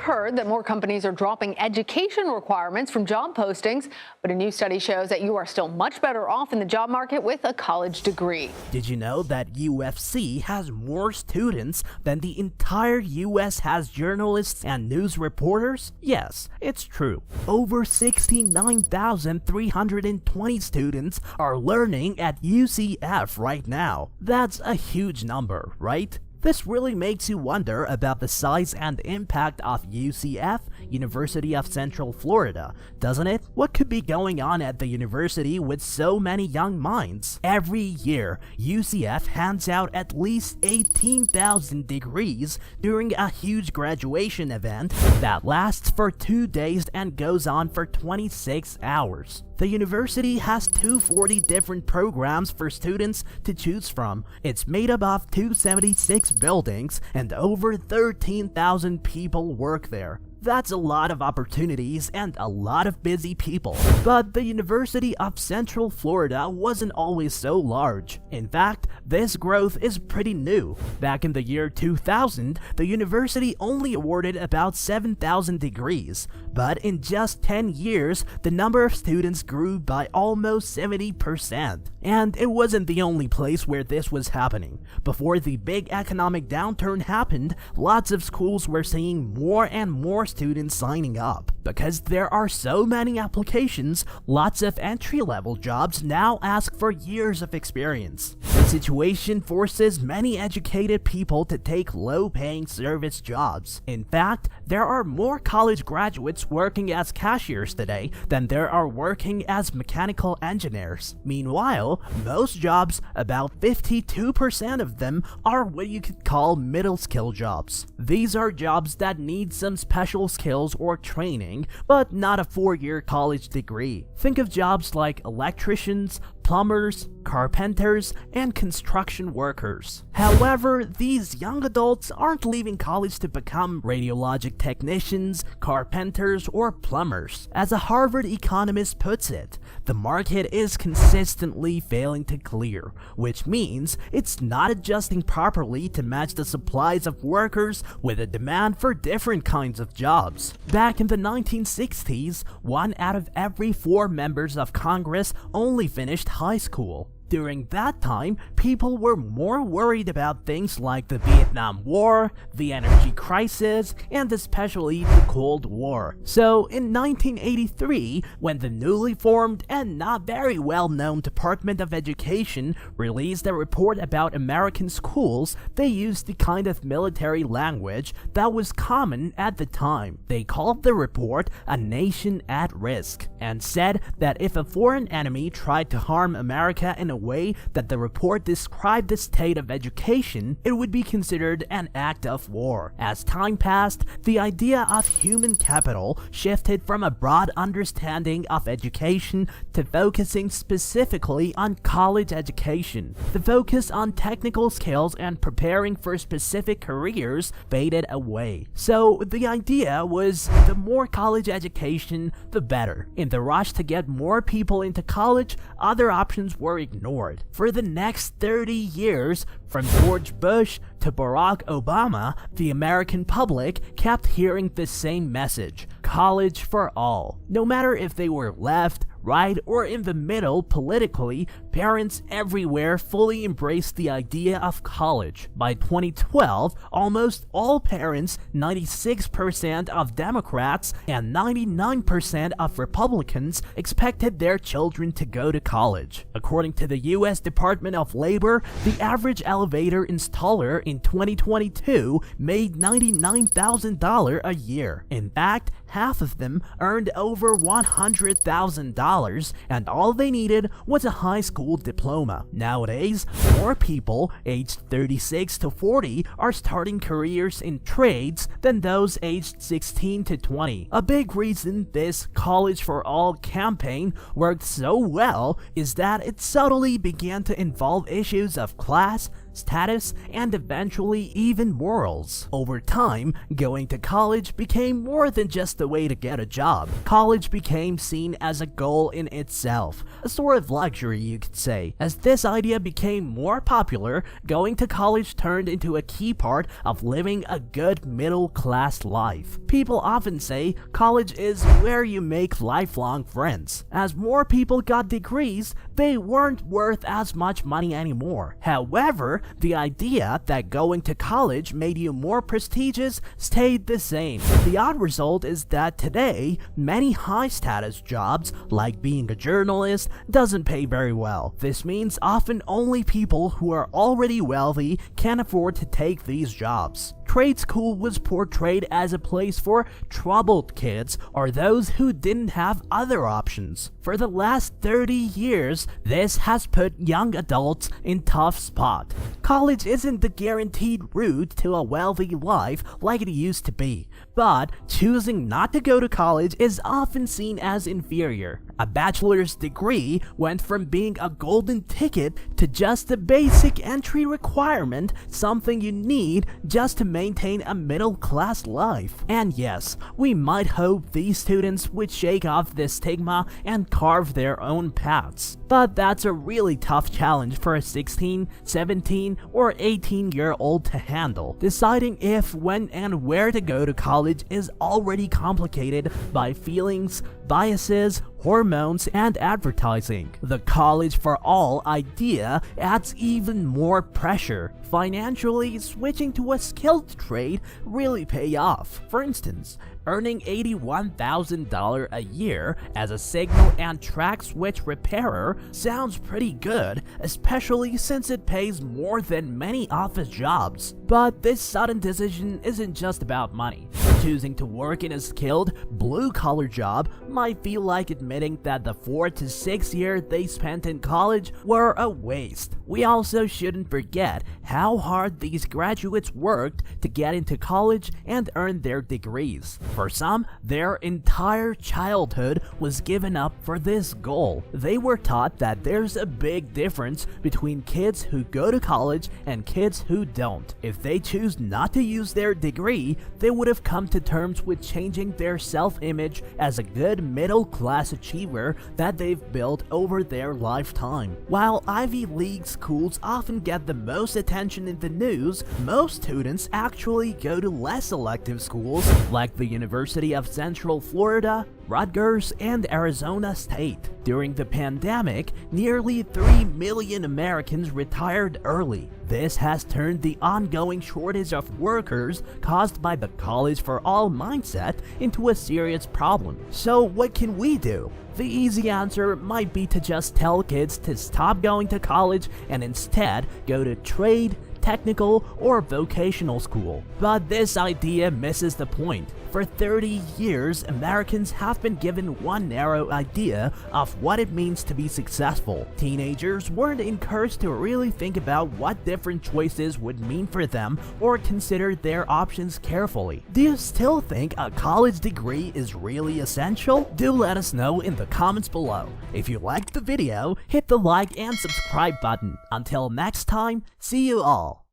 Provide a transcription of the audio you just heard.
heard that more companies are dropping education requirements from job postings, but a new study shows that you are still much better off in the job market with a college degree. Did you know that UFC has more students than the entire US has journalists and news reporters? Yes, it's true. Over 69,320 students are learning at UCF right now. That's a huge number, right? This really makes you wonder about the size and impact of UCF, University of Central Florida, doesn't it? What could be going on at the university with so many young minds? Every year, UCF hands out at least 18,000 degrees during a huge graduation event that lasts for 2 days and goes on for 26 hours. The university has 240 different programs for students to choose from. It's made up of 276 buildings and over 13,000 people work there. That's a lot of opportunities and a lot of busy people. But the University of Central Florida wasn't always so large. In fact, this growth is pretty new. Back in the year 2000, the university only awarded about 7,000 degrees. But in just 10 years, the number of students grew by almost 70%. And it wasn't the only place where this was happening. Before the big economic downturn happened, lots of schools were seeing more and more students signing up. Because there are so many applications, lots of entry-level jobs now ask for years of experience. The situation forces many educated people to take low-paying service jobs. In fact, there are more college graduates working as cashiers today than there are working as mechanical engineers. Meanwhile, most jobs, about 52% of them, are what you could call middle-skill jobs. These are jobs that need some special skills or training, but not a 4-year college degree. Think of jobs like electricians, plumbers, carpenters, and construction workers. However, these young adults aren't leaving college to become radiologic technicians, carpenters, or plumbers. As a Harvard economist puts it, the market is consistently failing to clear, which means it's not adjusting properly to match the supplies of workers with a demand for different kinds of jobs. Back in the 1960s, 1 out of every 4 members of Congress only finished high school. During that time, people were more worried about things like the Vietnam War, the energy crisis, and especially the Cold War. So in 1983, when the newly formed and not very well-known Department of Education released a report about American schools, they used the kind of military language that was common at the time. They called the report "A Nation at Risk" and said that if a foreign enemy tried to harm America in a way that the report described the state of education, it would be considered an act of war. As time passed, the idea of human capital shifted from a broad understanding of education to focusing specifically on college education. The focus on technical skills and preparing for specific careers faded away. So the idea was the more college education, the better. In the rush to get more people into college, other options were ignored. For the next 30 years, from George Bush to Barack Obama, the American public kept hearing the same message: college for all. No matter if they were left, right, or in the middle politically, parents everywhere fully embraced the idea of college. By 2012, almost all parents, 96% of Democrats, and 99% of Republicans expected their children to go to college. According to the US Department of Labor, the average elevator installer in 2022 made $99,000 a year. In fact, half of them earned over $100,000, and all they needed was a high school diploma. Nowadays, more people aged 36 to 40 are starting careers in trades than those aged 16 to 20. A big reason this College for All campaign worked so well is that it subtly began to involve issues of class, status, and eventually even morals. Over time, going to college became more than just a way to get a job. College became seen as a goal in itself, a sort of luxury you could say. As this idea became more popular, going to college turned into a key part of living a good middle-class life. People often say college is where you make lifelong friends. As more people got degrees, they weren't worth as much money anymore. However, the idea that going to college made you more prestigious stayed the same. The odd result is that today, many high-status jobs, like being a journalist, doesn't pay very well. This means often only people who are already wealthy can afford to take these jobs. Trade school was portrayed as a place for troubled kids or those who didn't have other options. For the last 30 years, this has put young adults in tough spot. College isn't the guaranteed route to a wealthy life like it used to be, but choosing not to go to college is often seen as inferior. A bachelor's degree went from being a golden ticket to just a basic entry requirement, something you need just to maintain a middle-class life. And yes, we might hope these students would shake off this stigma and carve their own paths. But that's a really tough challenge for a 16, 17, or 18-year-old to handle. Deciding if, when, and where to go to college is already complicated by feelings, biases, hormones, and advertising. The college for all idea adds even more pressure. Financially, switching to a skilled trade really pay off. For instance, earning $81,000 a year as a signal and track switch repairer sounds pretty good, especially since it pays more than many office jobs. But this sudden decision isn't just about money. Choosing to work in a skilled, blue-collar job might feel like admitting that the 4 to 6 years they spent in college were a waste. We also shouldn't forget how hard these graduates worked to get into college and earn their degrees. For some, their entire childhood was given up for this goal. They were taught that there's a big difference between kids who go to college and kids who don't. If they choose not to use their degree, they would have come to terms with changing their self-image as a good middle-class achiever that they've built over their lifetime. While Ivy League schools often get the most attention in the news, most students actually go to less selective schools like the University of Central Florida, Rutgers, and Arizona State. During the pandemic, nearly 3 million Americans retired early. This has turned the ongoing shortage of workers caused by the college for all mindset into a serious problem. So what can we do? The easy answer might be to just tell kids to stop going to college and instead go to trade, technical, or vocational school. But this idea misses the point. For 30 years, Americans have been given one narrow idea of what it means to be successful. Teenagers weren't encouraged to really think about what different choices would mean for them or consider their options carefully. Do you still think a college degree is really essential? Do let us know in the comments below. If you liked the video, hit the like and subscribe button. Until next time, see you all.